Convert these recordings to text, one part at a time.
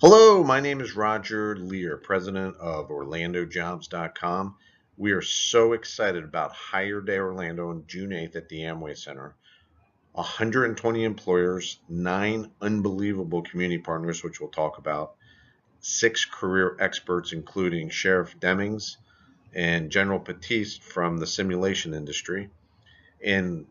Hello, my name is Roger Lear, president of OrlandoJobs.com. We are so excited about Hire Day Orlando on June 8th at the Amway Center. 120 employers, 9 unbelievable community partners, which we'll talk about, 6 career experts, including Sheriff Demings and General Baptiste from the simulation industry. And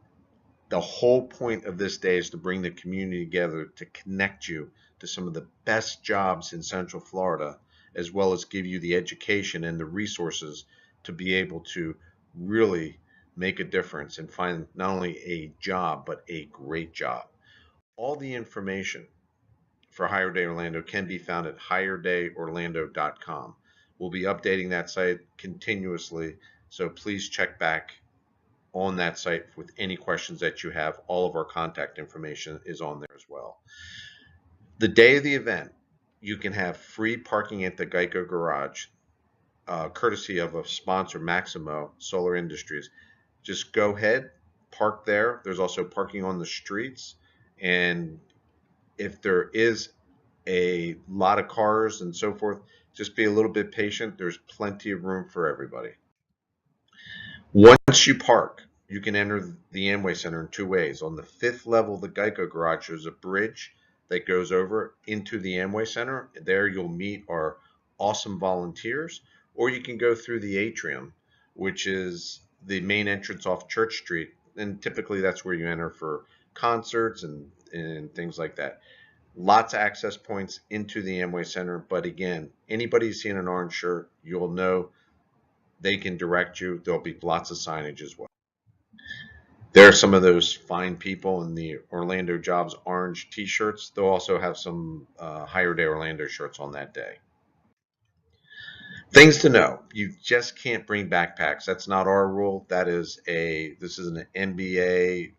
the whole point of this day is to bring the community together to connect you to some of the best jobs in Central Florida, as well as give you the education and the resources to be able to really make a difference and find not only a job, but a great job. All the information for Hire Day Orlando can be found at hiredayorlando.com. We'll be updating that site continuously, so please check back on that site with any questions that you have. All of our contact information is on there as well. The day of the event, you can have free parking at the Geico Garage, courtesy of a sponsor, Maximo Solar Industries. Just go ahead, park there. There's also parking on the streets. And if there is a lot of cars and so forth, just be a little bit patient. There's plenty of room for everybody. Once you park, you can enter the Amway Center in 2 ways. On the 5th level of the Geico Garage, there's a bridge that goes over into the Amway Center. There you'll meet our awesome volunteers, or you can go through the atrium, which is the main entrance off Church Street. And typically that's where you enter for concerts and things like that. Lots of access points into the Amway Center. But again, anybody who's seen an orange shirt, you'll know they can direct you. There'll be lots of signage as well. There are some of those fine people in the Orlando Jobs orange t-shirts. They'll also have some Hire Day Orlando shirts on that day. Things to know: you just can't bring backpacks. That's not our rule. This is an NBA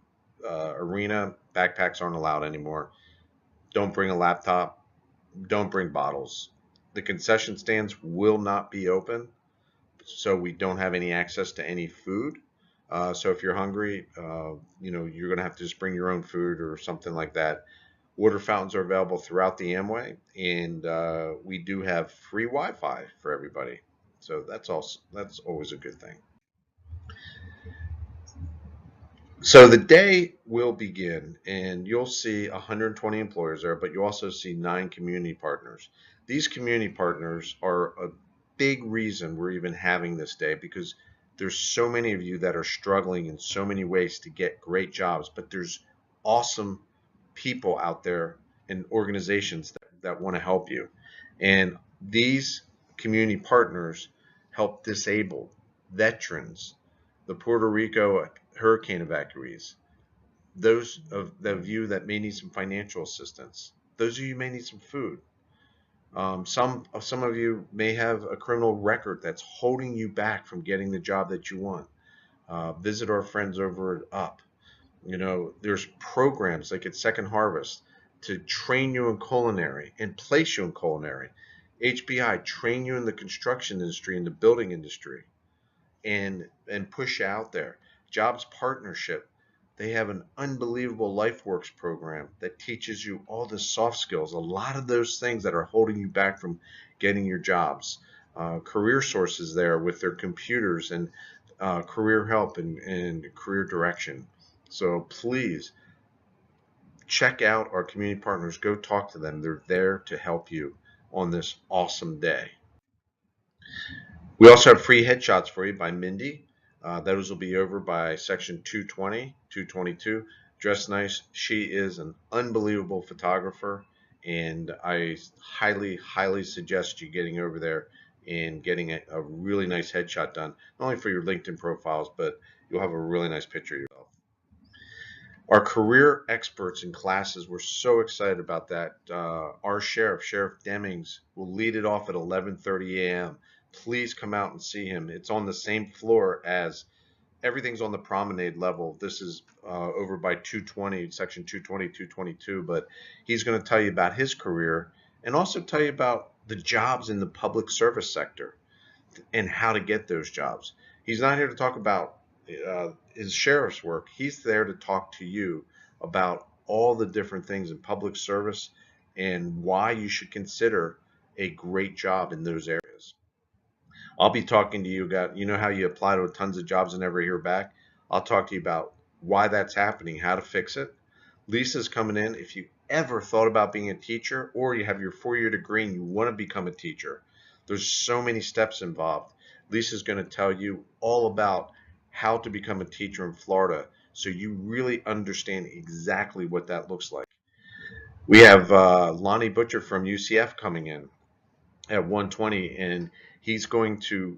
arena. Backpacks aren't allowed anymore. Don't bring a laptop. Don't bring bottles. The concession stands will not be open, so we don't have any access to any food. So if you're hungry, you're going to have to just bring your own food or something like that. Water fountains are available throughout the Amway, and we do have free Wi-Fi for everybody. So that's always a good thing. So the day will begin, and you'll see 120 employers there, but you also see 9 community partners. These community partners are a big reason we're even having this day, because there's so many of you that are struggling in so many ways to get great jobs, but there's awesome people out there and organizations that want to help you. And these community partners help disabled, veterans, the Puerto Rico hurricane evacuees, those of you that may need some financial assistance, those of you may need some food. Some of you may have a criminal record that's holding you back from getting the job that you want. Visit our friends over at Up. There's programs like at Second Harvest to train you in culinary and place you in culinary. HBI train you in the construction industry and the building industry, and push you out there. Jobs Partnership, they have an unbelievable LifeWorks program that teaches you all the soft skills, a lot of those things that are holding you back from getting your jobs. Career Sources there with their computers and career help and career direction. So please check out our community partners. Go talk to them. They're there to help you on this awesome day. We also have free headshots for you by Mindy. Those will be over by section 220, 222. Dress nice. She is an unbelievable photographer, and I highly, highly suggest you getting over there and getting a really nice headshot done, not only for your LinkedIn profiles, but you'll have a really nice picture of yourself. Our career experts in classes, we're so excited about that. Our Sheriff Demings, will lead it off at 11:30 a.m. Please come out and see him. It's on the same floor as everything's on the promenade level. This is over by 220, section 220, 222, but he's going to tell you about his career and also tell you about the jobs in the public service sector and how to get those jobs. He's not here to talk about his sheriff's work. He's there to talk to you about all the different things in public service and why you should consider a great job in those areas. I'll be talking to you about, you know how you apply to tons of jobs and never hear back? I'll talk to you about why that's happening, how to fix it. Lisa's coming in. If you ever thought about being a teacher, or you have your 4-year degree and you want to become a teacher, there's so many steps involved. Lisa's going to tell you all about how to become a teacher in Florida so you really understand exactly what that looks like. We have Lonnie Butcher from UCF coming in at 120, and he's going to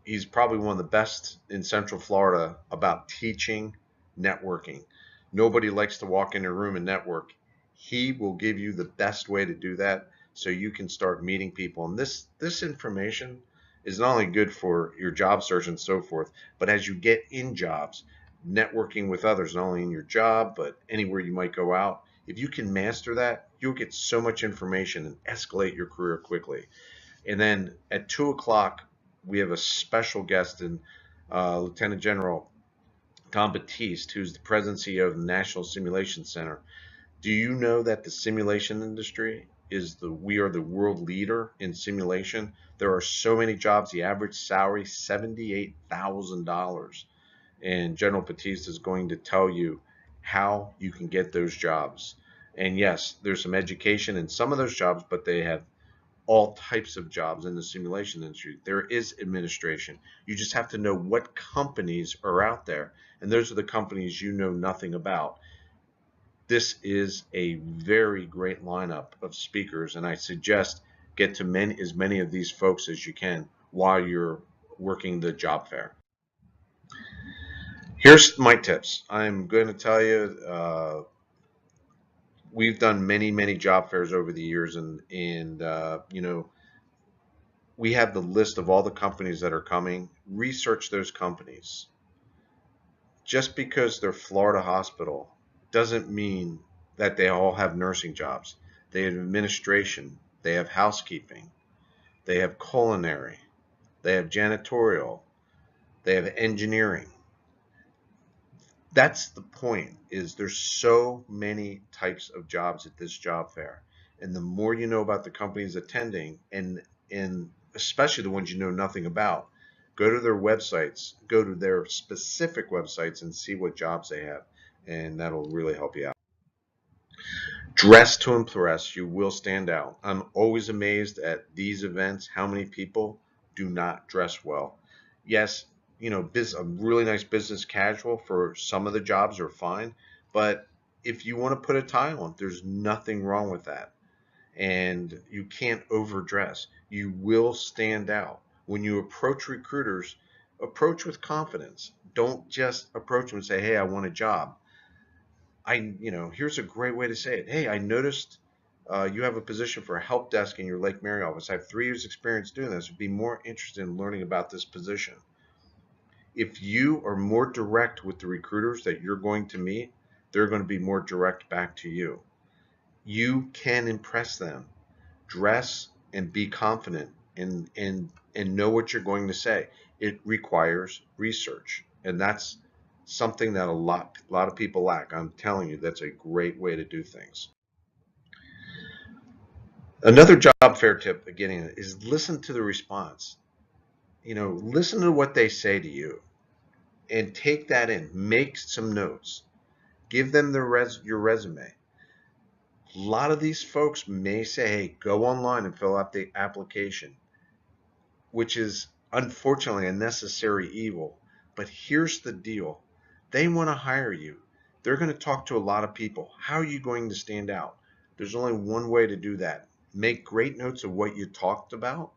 he's probably one of the best in Central Florida about teaching networking. Nobody likes to walk in a room and network. He will give you the best way to do that so you can start meeting people. And this information is not only good for your job search and so forth, but as you get in jobs, networking with others, not only in your job, but anywhere you might go out. If you can master that, you'll get so much information and escalate your career quickly. And then at 2 o'clock, we have a special guest in Lieutenant General Tom Baptiste, who's the president and CEO of the National Simulation Center. Do you know that the simulation industry we are the world leader in simulation? There are so many jobs. The average salary $78,000, and General Baptiste is going to tell you how you can get those jobs. And yes, there's some education in some of those jobs, but they have all types of jobs in the simulation industry. There is administration. You just have to know what companies are out there, and those are the companies you know nothing about. This is a very great lineup of speakers, and I suggest get to as many of these folks as you can while you're working the job fair. Here's my tips. I'm going to tell you, we've done many job fairs over the years, and you know, we have the list of all the companies that are coming. Research those companies. Just because they're Florida hospital doesn't mean that they all have nursing jobs. They have administration, they have housekeeping, they have culinary, they have janitorial, they have engineering. That's the point, is there's so many types of jobs at this job fair. And the more you know about the companies attending, and especially the ones you know nothing about, go to their websites, go to their specific websites and see what jobs they have. And that'll really help you out. Dress to impress. You will stand out. I'm always amazed at these events how many people do not dress well. Yes, you know, a really nice business casual for some of the jobs are fine, but if you want to put a tie on, there's nothing wrong with that. And you can't overdress. You will stand out. When you approach recruiters, approach with confidence. Don't just approach them and say, "Hey, I want a job." Here's a great way to say it. "Hey, I noticed you have a position for a help desk in your Lake Mary office. I have 3 years experience doing this. Would be more interested in learning about this position." If you are more direct with the recruiters that you're going to meet, they're going to be more direct back to you. You can impress them. Dress and be confident, and know what you're going to say. It requires research, and that's something that a lot of people lack. I'm telling you, that's a great way to do things. Another job fair tip beginning is listen to the response. Listen to what they say to you and take that in. Make some notes. Give them your resume. A lot of these folks may say, "Hey, go online and fill out the application," which is unfortunately a necessary evil. But here's the deal. They want to hire you. They're going to talk to a lot of people. How are you going to stand out? There's only one way to do that. Make great notes of what you talked about,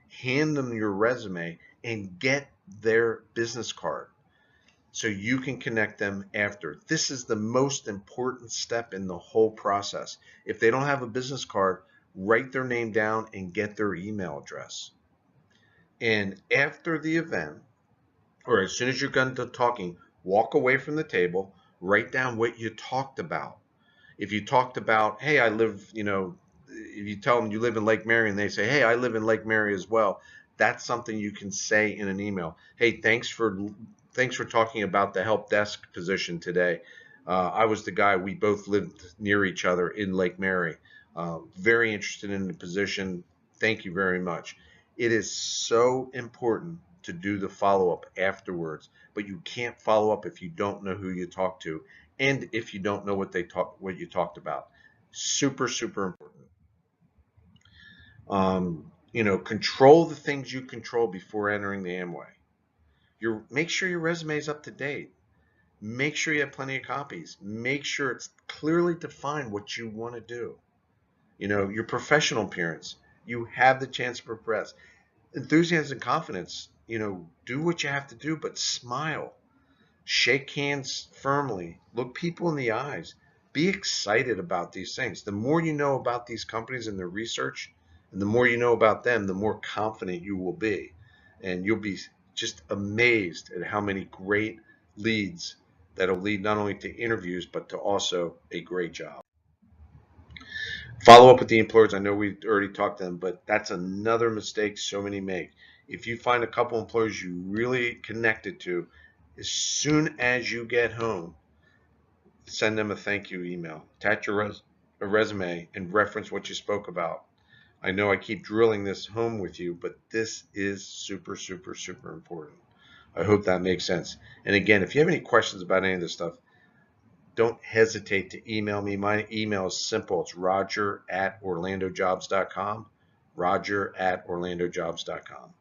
hand them your resume, and get their business card so you can connect them after. This is the most important step in the whole process. If they don't have a business card, write their name down and get their email address. And after the event, or as soon as you're done talking, walk away from the table, write down what you talked about. If you talked about, "Hey, I live," if you tell them you live in Lake Mary and they say, "Hey, I live in Lake Mary as well," that's something you can say in an email. "Hey, thanks for talking about the help desk position today. I was the guy. We both lived near each other in Lake Mary. Very interested in the position. Thank you very much. It is so important to do the follow up afterwards, but you can't follow up if you don't know who you talked to and if you don't know what you talked about. Super, super important. Control the things you control before entering the Amway. Make sure your resume is up to date. Make sure you have plenty of copies. Make sure it's clearly defined what you want to do. Your professional appearance. You have the chance to progress. Enthusiasm and confidence. Do what you have to do, but smile. Shake hands firmly. Look people in the eyes. Be excited about these things. The more you know about these companies and their research, and the more you know about them, the more confident you will be. And you'll be just amazed at how many great leads that'll lead not only to interviews, but to also a great job. Follow up with the employers. I know we already talked to them, but that's another mistake so many make. If you find a couple employers you really connected to, as soon as you get home, send them a thank you email. Attach a resume and reference what you spoke about. I know I keep drilling this home with you, but this is super, super, super important. I hope that makes sense. And again, if you have any questions about any of this stuff, don't hesitate to email me. My email is simple. It's roger@orlandojobs.com. Roger@orlandojobs.com.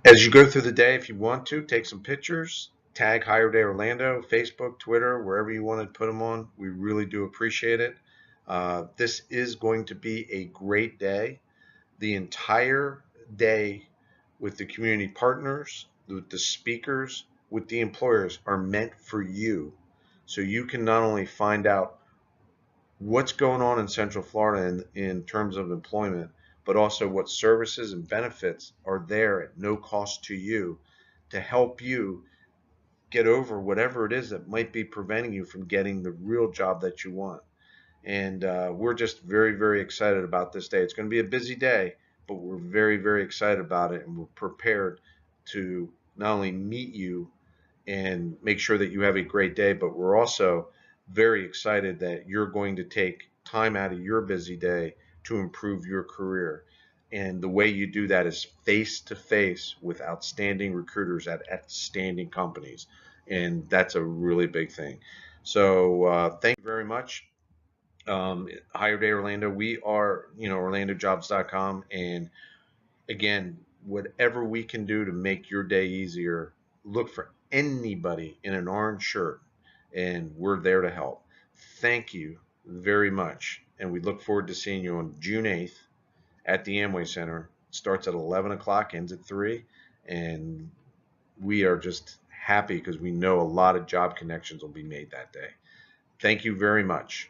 As you go through the day, if you want to, take some pictures, tag Hire Day Orlando, Facebook, Twitter, wherever you want to put them on. We really do appreciate it. This is going to be a great day. The entire day with the community partners, with the speakers, with the employers are meant for you. So you can not only find out what's going on in Central Florida in terms of employment, but also what services and benefits are there at no cost to you to help you get over whatever it is that might be preventing you from getting the real job that you want. And we're just very, very excited about this day. It's going to be a busy day, but we're very, very excited about it, and we're prepared to not only meet you and make sure that you have a great day, but we're also very excited that you're going to take time out of your busy day to improve your career. And the way you do that is face to face with outstanding recruiters at outstanding companies. And that's a really big thing. So thank you very much. Hire Day Orlando. We are, orlandojobs.com. And again, whatever we can do to make your day easier, look for anybody in an orange shirt, and we're there to help. Thank you very much. And we look forward to seeing you on June 8th at the Amway Center. It starts at 11 o'clock, ends at 3. And we are just happy because we know a lot of job connections will be made that day. Thank you very much.